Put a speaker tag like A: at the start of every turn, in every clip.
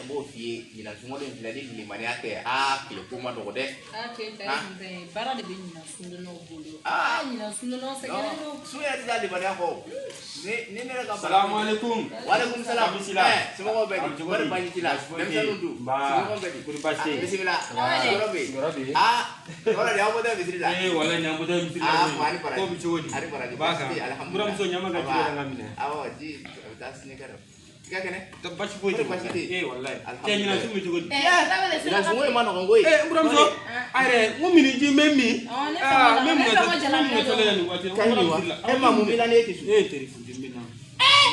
A: bo fi ina sumo den filadi ni mani ate kile kuma do de
B: bara de be ina sundo no bolo ina sundo no se gele no
A: suya ti dali bari ko ni ne ka
C: assalamu alaikum
A: wa alaikum salam sumo ko be bari bani ti la dem salundu sumo ko be kuri baste bismillah gorobe wala ya boda bismillah
C: wala nya boda bismillah
A: mani para
C: ko bi chodi
A: ari para
C: baka
A: alhamdulillah
C: muram so nyama ga jira ngamine
A: awo ji tas ni karo kene
C: to bachi boy wallahi kenyina sumi jogodi
A: ina sumo ma no ngoi
C: muram so are ngomini ji memmi memu ga tole ni wati
A: ma mu bila ne tisu
C: telefon dimina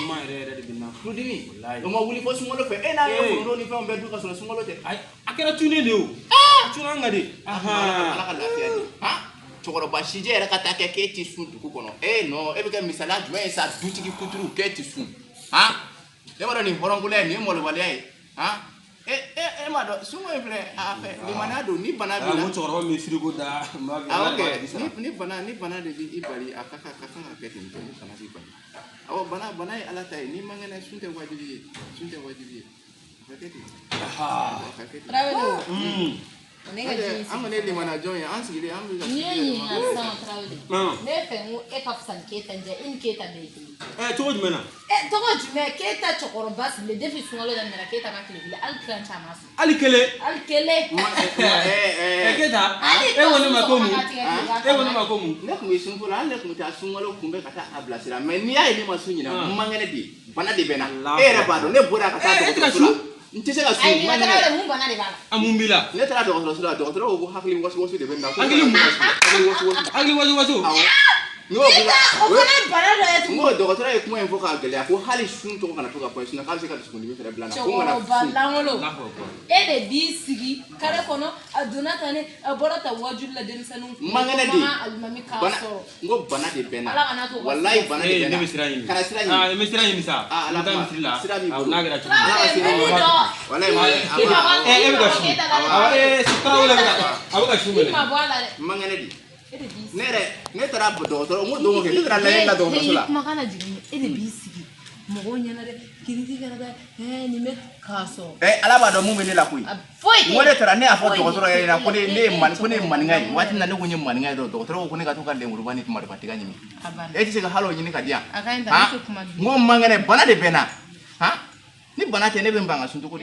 C: ma re de binna
A: tudini wallahi o ma wuli fo sumo lo fe na yo ndo ni fe on be du ka so sumo lo te
C: ay akera tune ne o tuna ngade
A: ala ka lafiya di chokoro bashije era kata ke tisu du kono no e be ka misala juwe sa dutiki kuturu ke tisu le wala ni horongule ni mo le wale ma do sumo evle afe ni manado ni banabi
C: la mo chokoro mi frigo da ma
A: ni bana de ibali akaka ke tin ni bana di bani awo bana ala tay ni mangana sunte wajibi faketi
B: travelo
A: amane li mana joya ansigile ambi
B: ni asa travelo ne fe e ka fsan keta nje in keta de
C: to jumena
B: to jume keta chokoro bas le defi sungalo da mera keta ka kile al kran chamas
C: al kele keta woni makomu
A: ne ko sungula ne ko ta sungalo kumbe kata ablasira mais ni ay ni masunyina mangene di bana de bena era bado ne bora kata to ntise ka su
B: mangene ay mu bana de bana
C: amumbila
A: ne tara docteur ko hakli wasu de bena
C: agli wasu
A: no docteur ay kuma info ka gele ko hali sun to kana to ka point na kalse ka sukundi mi fere blana ko ngana
B: balangolo de bi sigi kare kono aduna tane aborata wajulla den sanu
A: mangene di ngo bana de bena wallahi bana de bena kana sirani
C: misirani misa
A: ala
C: misirla
A: au
C: nagara
A: wallahi
C: sukara wala abuka shumele
A: mangene di ne tara docteur mo do ke ne tara la docteur sala
B: makana jigini de bi sigi mogo nyana de kiriti kana da ni me kaso
A: ala ba do mo me la kuyi mo le tara ne afo docteur ya na ko ne man ngai wati na ne ko nyem man ngai do docteur ko ne ka to ka le ngurubani tumar patiga nyimi ti se ka halo nyini ka dia
B: akaenda ko kuma
A: mo mangene bana de bena ni bana te ne be mbanga suntu ko